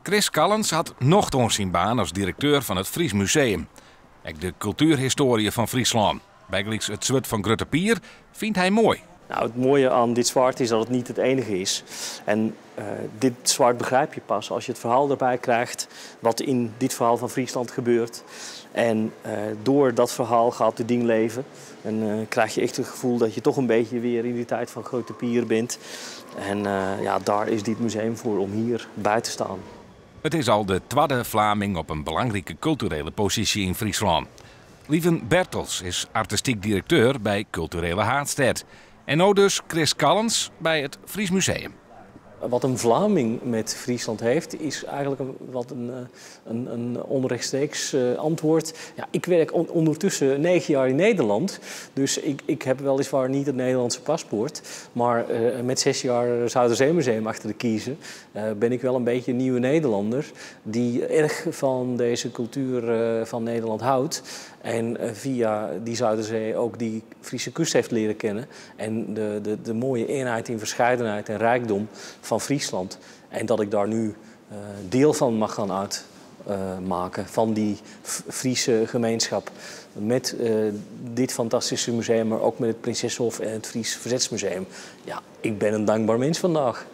Chris Callens had nochtans zijn baan als directeur van het Fries Museum. Ook de cultuurhistorie van Friesland. Bijgelijks het zwart van Grutte Pier vindt hij mooi. Nou, het mooie aan dit zwart is dat het niet het enige is. En dit zwart begrijp je pas als je het verhaal erbij krijgt wat in dit verhaal van Friesland gebeurt. En door dat verhaal gaat het ding leven. En krijg je echt het gevoel dat je toch een beetje weer in die tijd van Grutte Pier bent. En ja, daar is dit museum voor om hier bij te staan. Het is al de tweede Vlaming op een belangrijke culturele positie in Friesland. Lieven Bertels is artistiek directeur bij Culturele Haatstedt. En nu dus Chris Callens bij het Fries Museum. Wat een Vlaming met Friesland heeft, is eigenlijk een onrechtstreeks antwoord. Ja, ik werk ondertussen 9 jaar in Nederland, dus ik heb weliswaar niet het Nederlandse paspoort. Maar met 6 jaar Zuiderzeemuseum achter de kiezen ben ik wel een beetje een nieuwe Nederlander die erg van deze cultuur van Nederland houdt. En via die Zuiderzee ook die Friese kust heeft leren kennen. En de mooie eenheid in verscheidenheid en rijkdom van Friesland. En dat ik daar nu deel van mag gaan uitmaken. Van die Friese gemeenschap. Met dit fantastische museum, maar ook met het Prinsessenhof en het Fries Verzetsmuseum. Ja, ik ben een dankbaar mens vandaag.